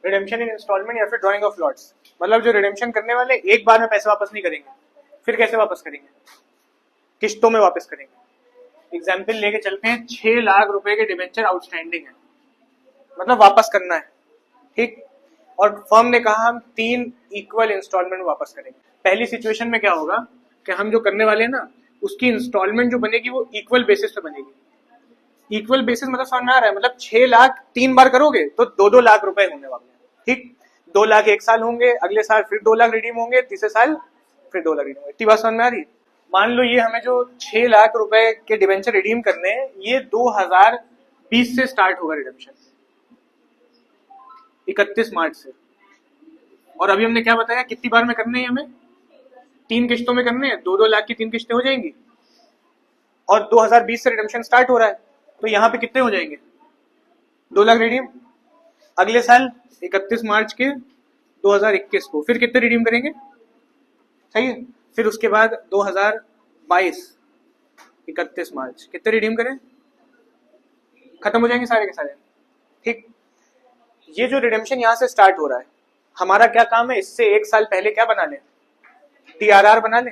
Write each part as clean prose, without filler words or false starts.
Redemption इन instalment या फिर drawing of lots, मतलब जो रिडेम्पशन करने वाले एक बार में पैसे वापस नहीं करेंगे, फिर कैसे वापस करेंगे, किश्तों में वापस करेंगे। एग्जाम्पल लेके चलते हैं, 6 लाख रुपए के डिबेंचर आउटस्टैंडिंग है, मतलब वापस करना है, ठीक। और फर्म ने कहा हम 3 इक्वल इंस्टॉलमेंट में वापस करेंगे। पहली सिचुएशन में क्या होगा कि हम जो करने वाले हैं ना, उसकी इंस्टॉलमेंट जो बनेगी वो इक्वल बेसिस पे बनेगी। इक्वल बेसिस मतलब समझ में आ रहा है, मतलब 6 लाख 3 बार करोगे तो 2-2 लाख रुपए होने वाले हैं, ठीक। 2 लाख एक साल होंगे, अगले साल फिर 2 लाख रिडीम होंगे, तीसरे साल फिर 2 लाख रिडीम होंगे। इतनी बात समझ में आ रही है। मान लो ये हमें जो 6 लाख रुपए के डिवेंचर रिडीम करने हैं, ये 2020 से स्टार्ट होगा रिडेम्पशन, 31 मार्च से। और अभी हमने क्या बताया, कितनी बार में करने हैं हमें, 3 किश्तों में करने हैं, 2-2 लाख की 3 किश्तें हो जाएंगी। और 2020 से रिडेम्पशन स्टार्ट हो रहा है, तो यहाँ पे कितने हो जाएंगे, 2 लाख रिडीम। अगले साल 31 मार्च के 2021 को फिर कितने रिडीम करेंगे, सही है। फिर उसके बाद 2022 31 मार्च कितने रिडीम करें, खत्म हो जाएंगे सारे के सारे, ठीक। ये जो रिडेम्पशन यहाँ से स्टार्ट हो रहा है, हमारा क्या काम है, इससे एक साल पहले क्या बना लें, टीआरआर बना लें,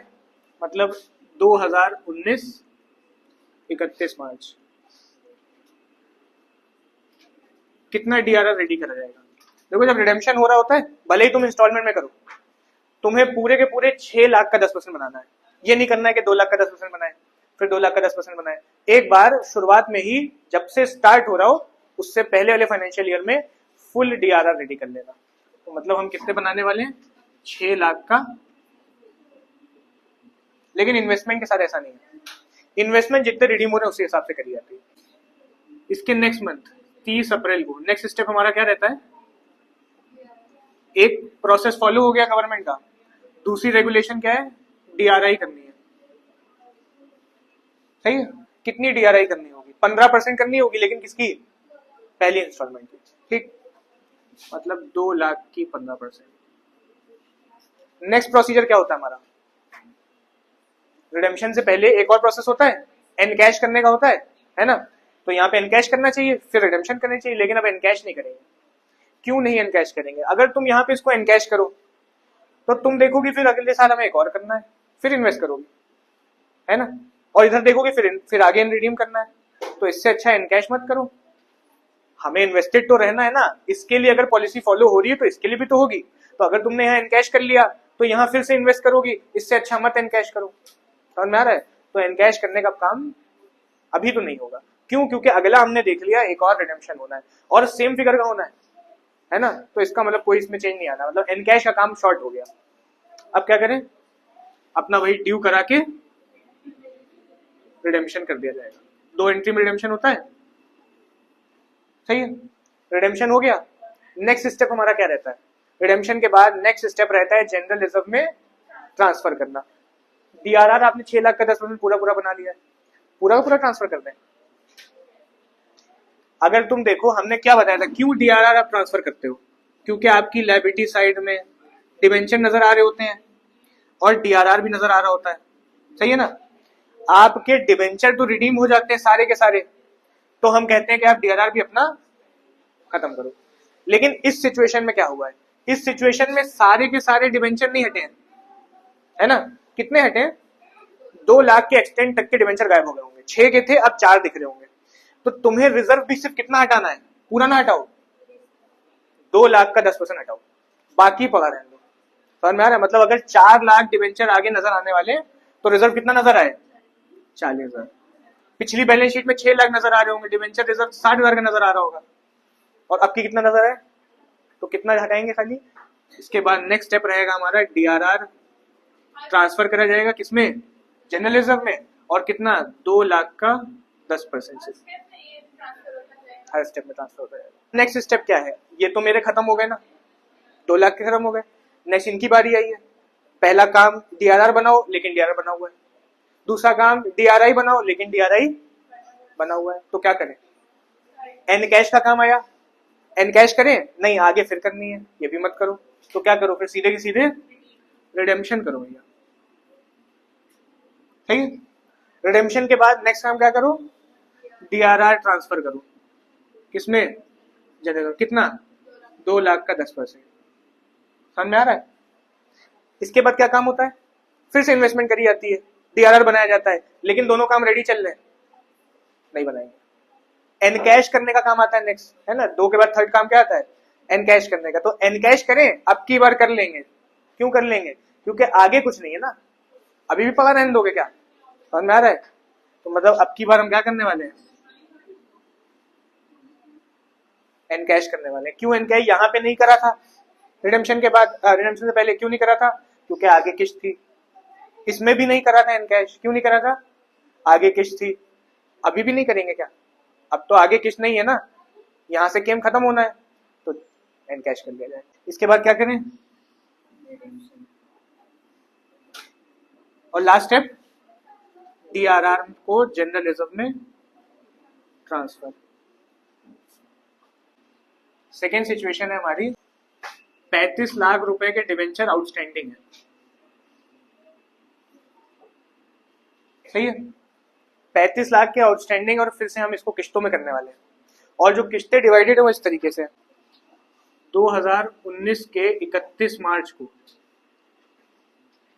मतलब 2019 31 मार्च कितना डीआरआर रेडी करा जाएगा। देखो जब रिडेम्पशन हो रहा होता है, भले ही तुम इंस्टॉलमेंट में करो, तुम्हें पूरे के पूरे 6 लाख का 10% बनाना है। ये नहीं करना है कि 2 लाख का 10% बनाए, फिर 2 लाख का 10% बनाए। एक बार शुरुआत में ही जब से स्टार्ट हो रहा हो, उससे पहले वाले फाइनेंशियल ईयर में फुल डीआरआर रेडी कर लेना। तो मतलब हम कितने बनाने वाले हैं, 6 लाख का। लेकिन इन्वेस्टमेंट के साथ ऐसा नहीं है, इन्वेस्टमेंट जितने रिडीम हो रहे हैं उसी हिसाब से करी जाती है। इसके नेक्स्ट मंथ 30 अप्रैल को नेक्स्ट स्टेप हमारा क्या रहता है, एक प्रोसेस फॉलो हो गया गवर्नमेंट का, दूसरी रेगुलेशन क्या है, डीआरआई करनी है, सही है। कितनी डीआरआई करनी होगी, 15% करनी होगी, लेकिन किसकी, पहली इंस्टॉलमेंट की, ठीक। मतलब 2 लाख की 15%। नेक्स्ट प्रोसीजर क्या होता है हमारा, रिडेम्पशन से पहले एक और प्रोसेस होता है, एनकैश करने का होता है ना। तो यहाँ पे एनकैश करना चाहिए, फिर रिडेम्पशन करनी चाहिए, लेकिन अब एनकैश नहीं करेंगे। क्यों नहीं एनकैश करेंगे, अगर तुम यहाँ पे इसको एनकैश करो तो तुम देखोगे फिर अगले साल हमें एक और करना है, फिर इन्वेस्ट करोगे, है ना। और इधर देखोगे फिर आगे रिडीम करना है। तो इससे अच्छा एनकैश मत करो, हमें इन्वेस्टेड तो रहना है ना, इसके लिए अगर पॉलिसी फॉलो हो रही है तो इसके लिए भी तो होगी। तो अगर तुमने यहाँ एनकैश कर लिया तो यहाँ फिर से इन्वेस्ट करोगी, इससे अच्छा मत एनकैश करो। समझ में आ रहा है। तो एनकैश करने का काम अभी तो नहीं होगा। क्यों, क्योंकि अगला हमने देख लिया एक और रिडेम्पशन होना है और सेम फिगर का होना है ना। तो इसका मतलब कोई इसमें चेंज नहीं आना, मतलब एनकैश का काम शॉर्ट हो गया। अब क्या करें, अपना वही ड्यू करा के रिडेम्पशन कर दिया जाएगा। 2 एंट्री में रिडेम्पशन होता है, सही है। रिडेम्पशन हो गया, नेक्स्ट स्टेप हमारा क्या रहता है, रिडेम्पशन के बाद नेक्स्ट स्टेप रहता है जनरल रिजर्व में ट्रांसफर करना। डीआरआर आपने 6 लाख का 10% पूरा बना लिया है, पूरा का पूरा ट्रांसफर कर दें। अगर तुम देखो हमने क्या बताया था, क्यों डीआरआर आप ट्रांसफर करते हो, क्योंकि आपकी लायबिलिटी साइड में डिबेंचर नजर आ रहे होते हैं और डीआरआर भी नजर आ रहा होता है, सही है ना। आपके डिबेंचर तो रिडीम हो जाते हैं सारे के सारे, तो हम कहते हैं कि आप डीआरआर भी अपना खत्म करो। लेकिन इस सिचुएशन में क्या हुआ है, इस सिचुएशन में सारे के सारे डिबेंचर नहीं हटे हैं, है ना। कितने हटे, 2 लाख के एक्सटेंट तक के डिबेंचर गायब हो गए होंगे, 6 के थे अब 4 दिख रहे होंगे। तो तुम्हें रिजर्व भी सिर्फ कितना हटाना है, पूरा ना हटाओ, 2 लाख का 10% हटाओ, बाकी पड़ा रहने दो। समझ में आ रहा है। मतलब अगर 4 लाख डिबेंचर आगे नजर आने वाले तो रिजर्व कितना नजर आए, 40,000। पिछली बैलेंस शीट में 6 लाख नजर आ रहे होंगे, डिबेंचर रिजर्व 60,000 का नजर आ रहा होगा, और अब की कितना नजर है, तो कितना हटाएंगे खाली। इसके बाद नेक्स्ट स्टेप रहेगा हमारा डीआरआर ट्रांसफर करा जाएगा किसमें, जनरल रिजर्व में, और कितना 2 लाख का 10% से हर स्टेप में ट्रांसफर हो जाएगा। नेक्स्ट स्टेप क्या है, ये तो मेरे खत्म हो गए ना, 2 लाख के खत्म हो गए। नेक्स्ट इनकी बारी आई है, पहला काम डीआरआर बनाओ लेकिन डीआरआर बना हुआ है, दूसरा काम डीआरआई बनाओ लेकिन डीआरआई बना हुआ है। तो क्या करें, एनकैश का काम आया, एनकैश करें, नहीं आगे फिर करनी है, ये भी मत करो। तो क्या करो, फिर सीधे की सीधे रिडेम्पशन करो भैया, ठीक है। रिडेम्पशन के बाद नेक्स्ट काम क्या करो, डीआरआर ट्रांसफर करो, किसमें, जनरल। कितना, 2 लाख का 10%। समझ में आ रहा है? इसके बाद क्या काम होता है, फिर से इन्वेस्टमेंट करी जाती है, डीआरआर बनाया जाता है, लेकिन दोनों काम रेडी चल रहे हैं, नहीं बनाएंगे। एनकैश करने का काम आता है नेक्स्ट, है ना, 2 के बाद थर्ड काम क्या आता है, एनकैश करने का। तो एनकैश करें, अब की बार कर लेंगे। क्यों कर लेंगे, क्योंकि आगे कुछ नहीं है ना, अभी भी पड़ा रहने दोगे क्या? समझ में आ रहा है? तो मतलब अब की बार हम क्या करने वाले हैं, एनकैश करने वाले हैं। क्यों एनकैश यहाँ पे नहीं करा था, रिडेम्पशन के बाद, रिडेम्पशन से पहले क्यों नहीं करा था, क्योंकि आगे किस्त थी। इसमें भी नहीं करा था एनकैश, क्यों नहीं करा था, आगे किस्त थी। अभी भी नहीं करेंगे क्या, अब तो आगे किस्त नहीं है ना, यहाँ से गेम खत्म होना है, तो एनकैश कर लिया जाए। इसके बाद क्या करें, और लास्ट स्टेप, डीआरआर को जनरल रिजर्व में ट्रांसफर। सेकेंड सिचुएशन है हमारी, 35 लाख रुपए के डिवेंचर आउटस्टैंडिंग है, सही है, 35 लाख के आउटस्टैंडिंग, और फिर से हम इसको किस्तों में करने वाले हैं। और जो किस्तें डिवाइडेड है वो इस तरीके से, 2019 के 31 मार्च को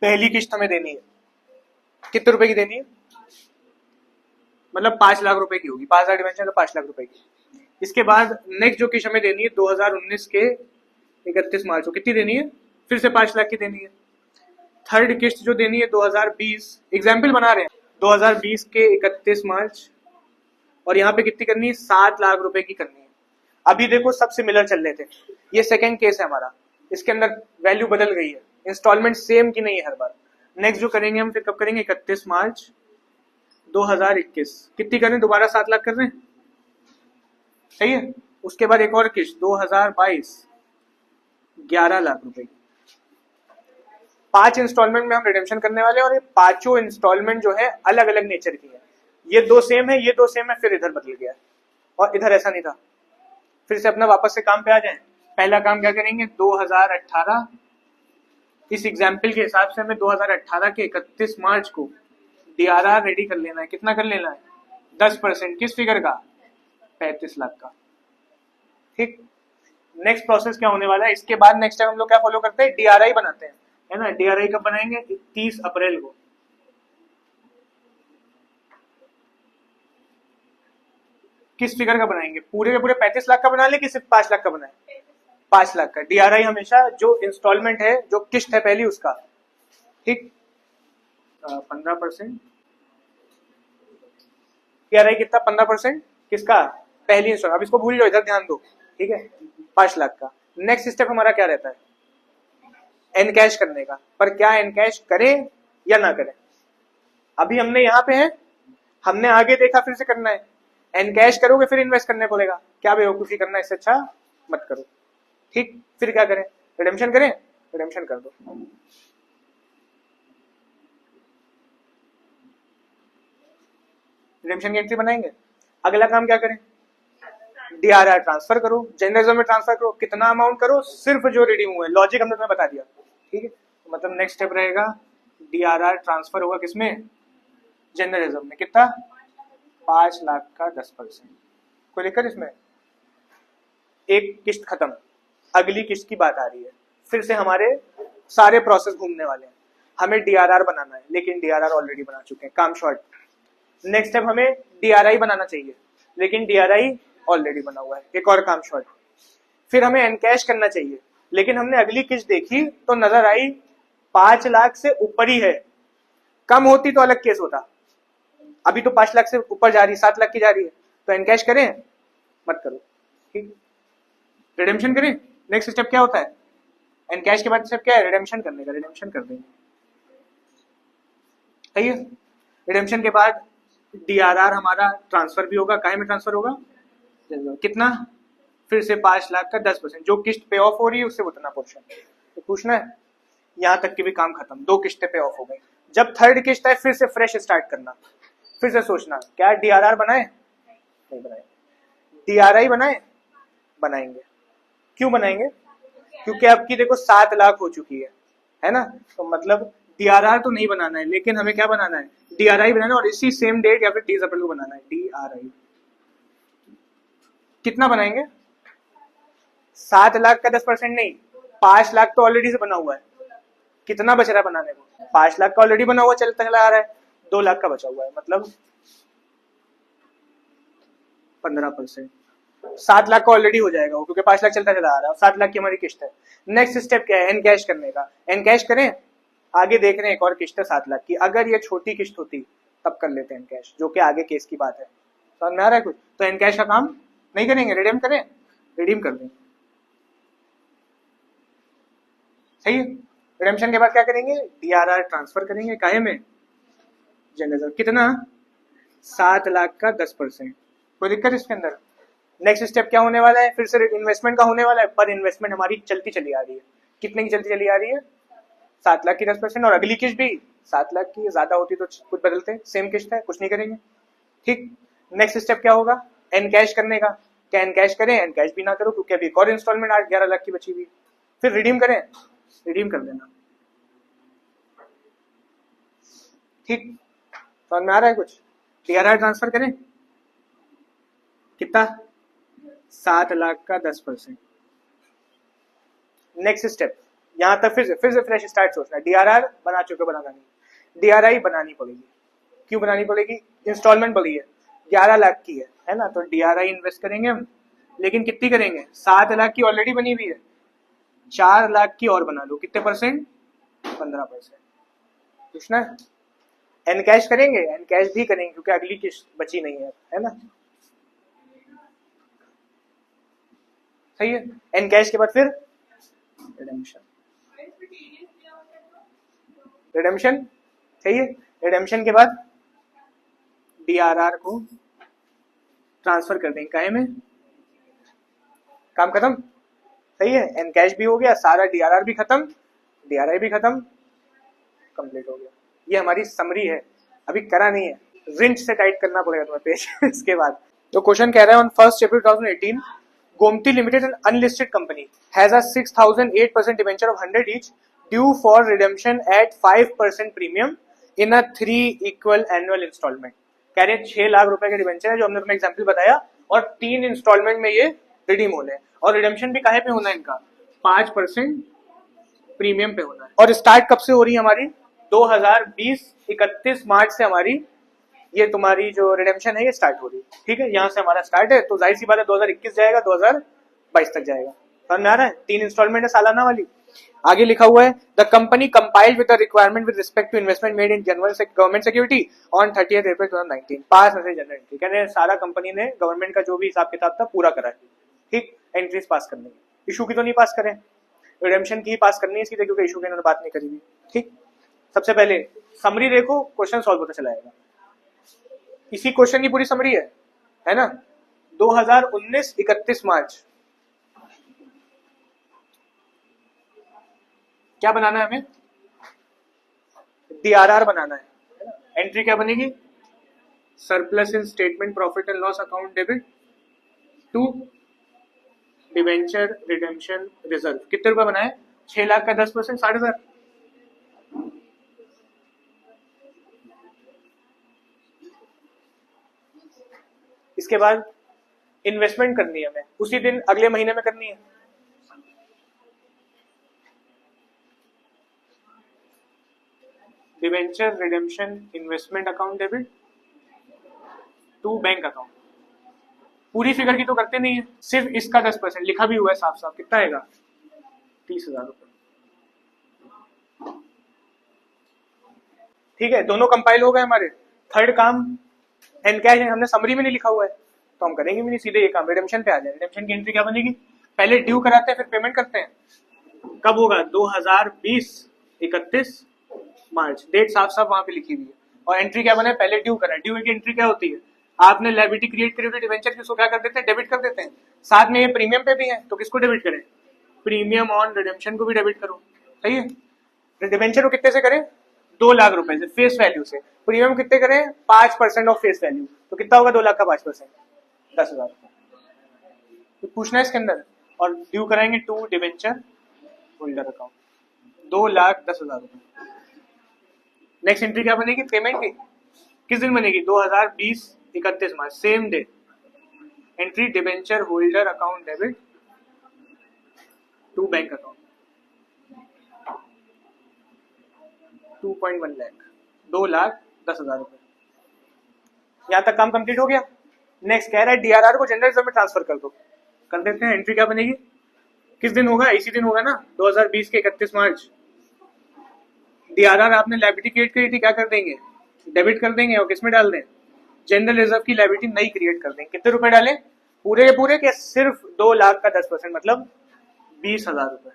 पहली किस्त हमें देनी है। कितने रुपए की देनी है, मतलब 5 लाख रुपए की होगी, 5,000 डिवेंचर तो 5 लाख रुपए की। इसके बाद नेक्स्ट जो किस्त हमें देनी है 2019 के 31 मार्च को, कितनी देनी है, फिर से 5 लाख की देनी है। थर्ड किस्त जो देनी है 2020, एग्जाम्पल बना रहे हैं, 2020 के 31 मार्च, और यहाँ पे कितनी करनी है, 7 लाख रुपए की करनी है। अभी देखो सब सिमिलर चल रहे थे, ये सेकंड केस है हमारा, इसके अंदर वैल्यू बदल गई है, इंस्टॉलमेंट सेम की नहीं है हर बार। नेक्स्ट जो करेंगे हम, फिर कब करेंगे, 31 मार्च 2021, कितनी कर रहे हैं, दोबारा 7 लाख कर रहे हैं, सही है। उसके बाद एक और किस्त 2022, 11 लाख रुपए की। 5 इंस्टॉलमेंट में हम रिडेम्पशन करने वाले हैं, और ये पांचों इंस्टॉलमेंट जो है अलग अलग नेचर की है, ये 2 सेम है, ये 2 सेम है, फिर इधर बदल गया है, और इधर ऐसा नहीं था। फिर से अपना वापस से काम पे आ जाए। पहला काम क्या करेंगे, 2018, इस एग्जाम्पल के हिसाब से हमें 2018 के 31 मार्च को डीआरआर रेडी कर लेना है। कितना कर लेना है, 10%, किस फिगर का, 35 लाख का, ठीक। नेक्स्ट प्रोसेस क्या होने वाला है, इसके बाद नेक्स्ट टाइम हम लोग क्या फॉलो करते हैं, डीआरआई बनाते हैं, है ना। डीआरआई कब बनाएंगे, 30 अप्रैल को। किस फिगर का बनाएंगे, पूरे के पूरे 35 लाख का बना ले कि सिर्फ 5 लाख का बनाए, 5 लाख का। डीआरआई हमेशा जो इंस्टॉलमेंट है, जो किस्त है पहली उसका, ठीक, 15%। डीआरआई कितना, 15% किसका, पहली इंस्टॉलमेंट। अब इसको भूल जाओ, इधर ध्यान दो, ठीक है, 5 लाख का। नेक्स्ट स्टेप हमारा क्या रहता है, एनकैश करने का। पर क्या एनकैश करें या ना करें, अभी हमने यहाँ पे है, हमने आगे देखा, फिर से करना है। एनकैश करोगे फिर इन्वेस्ट करने बोलेगा, क्या बेवकूफी करना, इससे अच्छा मत करो, ठीक। फिर क्या करें, रिडेम्पशन करें, रिडेम्पशन कर दो। रिडेम्पशन की एंट्री बनाएंगे। अगला काम क्या करें, डीआरआर ट्रांसफर करो, जनरल में ट्रांसफर करो, कितना अमाउंट करो, सिर्फ जो रिडीम हुए, लॉजिक हमने तुम्हें बता दिया, ठीक है। मतलब नेक्स्ट स्टेप रहेगा, डीआरआर ट्रांसफर होगा किसमें, जनरलिज्म में। कितना, 5 लाख का 10%। कोई दिक्कत इसमें, एक किस्त खत्म, अगली किस्त की बात आ रही है, फिर से हमारे सारे प्रोसेस घूमने वाले हैं। हमें डीआरआर बनाना है, लेकिन डीआरआर ऑलरेडी बना चुके हैं, काम शॉर्ट। नेक्स्ट स्टेप हमें डीआरआई बनाना चाहिए, लेकिन डीआरआई ऑलरेडी बना हुआ है, एक और काम शॉर्ट। फिर हमें एनकैश करना चाहिए, लेकिन हमने अगली किस्त देखी तो नजर आई 5 लाख से ऊपर ही है, कम होती तो अलग केस होता, अभी तो 5 लाख से ऊपर जा रही है, 7 लाख की जा रही है, तो एनकैश करें, मत करो, ठीक। रिडेम्पशन करें, नेक्स्ट स्टेप क्या होता है, एनकैश के बाद स्टेप क्या है, रिडेम्पशन करने का, रिडेम्पशन कर देंगे, सही है। रिडेम्पशन के बाद डीआरआर हमारा ट्रांसफर भी होगा, काहे में ट्रांसफर होगा, कितना, फिर से 5 लाख का 10%, जो किस्त पे ऑफ हो रही है उससे उतना पोर्शन। तो पूछना है, यहाँ तक की भी काम खत्म, 2 किस्तें पे ऑफ हो गई। जब थर्ड किस्त है फिर से फ्रेश स्टार्ट करना, फिर से सोचना क्या डीआरआर बनाए, नहीं बनाए, डीआरआई बनाए, बनाएंगे। क्यों बनाएंगे, क्योंकि आपकी देखो 7 लाख हो चुकी है ना, तो मतलब डीआरआर तो नहीं बनाना है, लेकिन हमें क्या बनाना है, डीआरआई बनाना है, और इसी सेम डेट या फिर 30 अप्रैल को बनाना है डीआरआई। कितना बनाएंगे, 7 लाख का 10% नहीं, 5 लाख तो ऑलरेडी से बना हुआ है। कितना बच रहा है बनाने को? 5 लाख का ऑलरेडी बना हुआ चलता चला आ रहा है, 2 लाख का बचा हुआ है, मतलब 15%। 7 लाख का ऑलरेडी हो जाएगा वो, क्योंकि 5 लाख चलता चला आ रहा है, 7 लाख की हमारी किस्त है। नेक्स्ट स्टेप क्या है? एनकैश करने का। एनकैश करें, आगे देख रहे हैं एक और किस्त है 7 लाख की। अगर ये छोटी किस्त होती तब कर लेते हैं एनकैश, जो कि आगे केस की बात है। समझ में आ रहा है कुछ? तो एनकैश का काम नहीं करेंगे, रिडीम करें, रिडीम कर देंगे। सही है। रिडेम्पशन के बाद क्या करेंगे? डीआरआर ट्रांसफर करेंगे। काहे में? जनरल। कितना? 7 लाख का 10%। कोई दिक्कत इसके अंदर? नेक्स्ट स्टेप क्या होने वाला है? फिर से इन्वेस्टमेंट का होने वाला है, पर इन्वेस्टमेंट हमारी चलती चली आ रही है। कितने की चलती चली आ रही है? 7 लाख की 10%। और अगली किस्त भी 7 लाख की, ज्यादा होती तो कुछ बदलते, सेम किस्त है, कुछ नहीं करेंगे। ठीक। नेक्स्ट स्टेप क्या होगा? एनकैश करने का। क्या एनकैश करें? एनकैश भी ना करो, क्योंकि अभी एक और इंस्टॉलमेंट 8-11 लाख की बची हुई। फिर रिडीम करें, रिडीम कर देना। ठीक। समझ में आ रहा है कुछ? डीआरआर ट्रांसफर करें, कितना? 7 लाख का 10%। नेक्स्ट स्टेप, यहां तक फिर से फ्रेश स्टार्ट सोचना। डीआरआर बना चुके, बनाना नहीं, डीआरआई बनानी पड़ेगी। क्यों बनानी पड़ेगी? इंस्टॉलमेंट बड़ी है, 11 लाख की है ना, तो डीआरआई इन्वेस्ट करेंगे हम, लेकिन कितनी करेंगे? 7 लाख की ऑलरेडी बनी हुई है, 4 लाख की और बना लो। कितने परसेंट? 15%। पूछना है? एनकैश करेंगे, एनकैश भी करेंगे, क्योंकि अगली किस्त बची नहीं है ना। सही है। एनकैश के बाद फिर रिडेम्पशन। रिडेम्पशन सही है। रिडेम्पशन के बाद डीआरआर को ट्रांसफर कर देंगे। काहे में? काम खत्म। सही है। एनकैश भी हो गया, सारा डीआरआर भी खत्म, डीआरआई भी खत्म, कंप्लीट हो गया। ये हमारी समरी है, अभी करा नहीं है, रिंच से टाइट करना पड़ेगा तुम्हें पेज। इसके बाद तो क्वेश्चन कह रहा है, on 1 April 2018 Gomti limited an unlisted company has a 6008% debenture of 100 each due for redemption at 5% premium in a 3 equal annual instalment. कह रहे हैं 6 लाख रुपए के डिबेंचर है, जो हमने तुम्हें एग्जाम्पल बताया, और 3 इंस्टॉलमेंट में ये रिडीम होने हैं। और रिडेम्पशन भी काहे पे होना है इनका? 5% प्रीमियम पे होना है। और स्टार्ट कब से हो रही है हमारी? 2020 31 मार्च से हमारी ये तुम्हारी जो रिडेम्पशन है ये स्टार्ट हो रही है। ठीक है, यहाँ से हमारा स्टार्ट है, तो जाहिर सी बात है 2021 जाएगा, 2022 तक जाएगा। समझ में आ रहा है? 3 इंस्टॉलमेंट है सालाना वाली। आगे लिखा हुआ है, the company compiled with the requirement with respect to investment made in general government security on 30 April 2019। पास में से जनरल एंट्री, कहते हैं सारा कंपनी ने गवर्नमेंट का जो भी हिसाब किताब था पूरा करा है। ठीक, एंट्रीज पास करनी है, इशू की तो नहीं पास करें, रिडेम्पशन की ही पास करनी है इसकी, क्योंकि इशू की इन्होंने बात नहीं करी हुई। ठीक, सबसे पहले समरी देखो, क्वेश्चन सॉल्व होता चला जाएगा। इसी क्वेश्चन की पूरी समरी है ना। 2019 31 मार्च क्या बनाना है हमें? डीआरआर बनाना है। एंट्री क्या बनेगी? Surplus in statement profit and loss account debit to debenture redemption reserve. कितने रुपए बनाए? 6 लाख का 10%, 60,000। इसके बाद इन्वेस्टमेंट करनी है हमें, उसी दिन अगले महीने में करनी है। Debenture redemption investment account debit to bank account. पूरी फिगर की तो करते नहीं है, सिर्फ इसका 10% लिखा भी हुआ है साफ साफ। कितना आएगा? 30,000 रुपए। ठीक है, दोनों कंपाइल हो गए हमारे। थर्ड काम एनकैश हमने समरी में नहीं लिखा हुआ है, तो हम करेंगे भी नहीं, सीधे ये काम रिडेम्पशन पे आ जाए। रिडेम्पशन की एंट्री क्या बनेगी? पहले ड्यू कराते हैं, फिर पेमेंट करते हैं। कब होगा? 2020 31 मार्च, डेट साफ साफ वहां पे लिखी हुई है। और एंट्री क्या बने? पहले ड्यू करा। ड्यू की एंट्री क्या होती है? आपने लायबिलिटी क्रिएट करी हुई डिवेंचर की, उसको क्या कर देते हैं? डेबिट कर देते हैं। साथ में ये प्रीमियम पे भी है, तो किसको डेबिट करें? प्रीमियम ऑन रिडेम्पशन को भी डेबिट करो। सही है। डिवेंचर को कितने से करें? 2 लाख रुपए से, फेस वैल्यू से। प्रीमियम कितने करें? 5% ऑफ फेस वैल्यू, तो कितना होगा? 2 लाख का 5%, 10,000। तो पूछना है इसके अंदर। और ड्यू कराएंगे टू डिवेंचर होल्डर अकाउंट, 2,10,000 रुपए। नेक्स्ट एंट्री क्या बनेगी? पेमेंट की। किस दिन बनेगी? 2020 31 मार्च, same day. Entry debenture holder account debit to bank account 2.1 lakh, 2,10,000 रुपए। यहाँ तक काम कंप्लीट हो गया। नेक्स्ट कह रहा है डीआरआर को जनरल रिजर्व में ट्रांसफर कर दो। कर देते हैं। एंट्री क्या बनेगी, किस दिन होगा, इसी दिन होगा ना, 2020 के 31 मार्च। डीआरआर आपने लायबिलिटी क्रिएट करी थी, क्या कर देंगे, डेबिट कर देंगे। और किसमें डाल दें, जनरल रिजर्व की लायबिलिटी नई क्रिएट कर देंगे। कितने रुपए डालें, पूरे के पूरे के सिर्फ 2 लाख का 10%, मतलब 20,000 रुपए।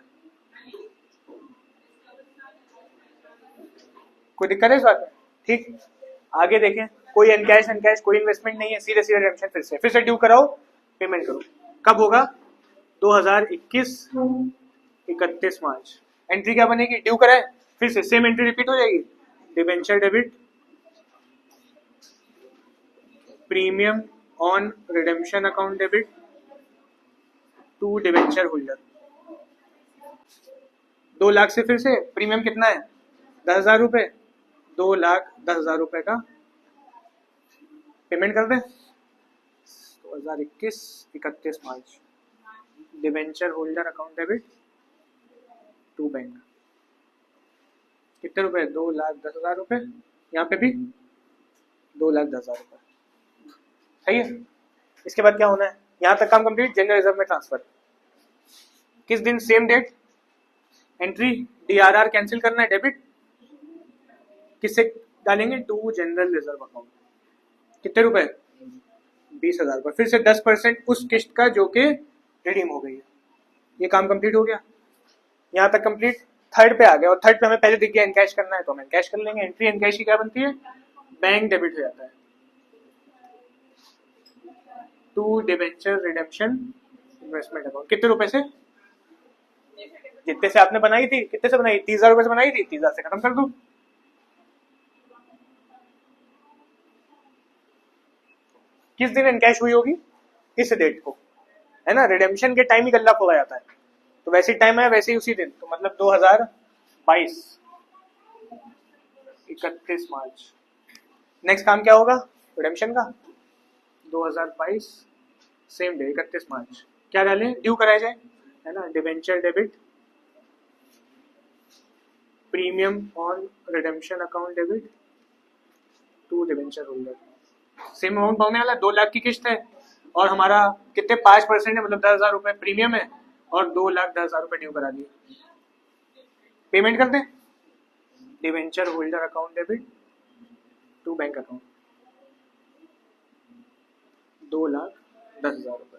कोई दिक्कत है इस बात में, ठीक। आगे देखें, कोई एनकैश कोई इन्वेस्टमेंट नहीं है, सीधे सीधे रिडेम्पशन फिर से ड्यू कराओ, पेमेंट करो। कब होगा, 2021 31 मार्च। एंट्री क्या बनेगी, ड्यू कराए, फिर से सेम एंट्री रिपीट हो जाएगी। Debenture debit premium on redemption account debit to debenture holder. 2 lakh से फिर से प्रीमियम कितना है, 10,000 रुपए, 2,10,000 रुपए का पेमेंट कर दें। 2021 31 मार्च। Debenture holder account debit to bank, कितने रुपए, 2,10,000 रुपए। यहाँ पे भी 2,10,000 रुपए, सही है। इसके बाद क्या होना है, यहाँ तक काम कंप्लीट। जनरल रिजर्व में ट्रांसफर किस दिन, same date. Entry DRR cancel करना है, डेबिट किससे डालेंगे, टू जनरल रिजर्व अकाउंट। कितने रुपए, 20,000 रुपए। फिर से 10% उस किस्त का जो कि रिडीम हो गई है। ये काम कंप्लीट हो गया, यहाँ तक कंप्लीट। थर्ड पे आ गया, और थर्ड पे हमें पहले दिख गया एनकैश करना है, तो हम एनकैश कर लेंगे। एंट्री एनकैश की क्या बनती है, बैंक डेबिट हो जाता है to debenture redemption investment account. कितने रुपए से, जितने से आपने बनाई थी, कितने से बनाई, 30,000 रुपए से बनाई थी, 30,000 से खत्म कर दो। किस दिन एनकैश हुई होगी, इस डेट को, है ना। रिडेम्पशन के टाइम ही गल्ला खोला जाता है, तो वैसे ही टाइम है, वैसे ही उसी दिन, तो मतलब 2022 31 मार्च। नेक्स्ट काम क्या होगा, रिडेम्पशन का, 2022 सेम डे 31 मार्च। क्या डालें, ड्यू कराया जाए, है ना। Debenture debit premium on redemption account debit to debenture holder. Same amount पाने वाला, 2 लाख की किस्त है, और हमारा कितने 5% है, मतलब 10,000 रुपए प्रीमियम है, और 2,10,000 रुपए ड्यू करा दिए। पेमेंट कर दें। Debenture holder account debit to bank account, 2,10,000 रुपए।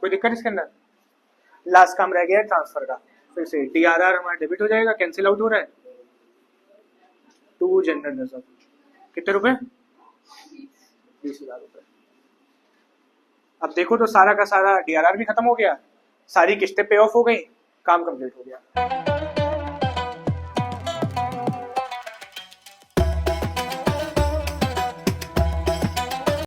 कोई दिक्कत इसके अंदर। लास्ट काम रह गया है ट्रांसफर का। फिर से डीआरआर हमारा डेबिट हो जाएगा, कैंसिल आउट हो रहा है, टू जनरल रिजर्व। कितने रुपए, 20,000 रुपए। अब देखो तो सारा का सारा डीआरआर भी खत्म हो गया, सारी किस्तें पे ऑफ हो गई, काम कंप्लीट हो गया।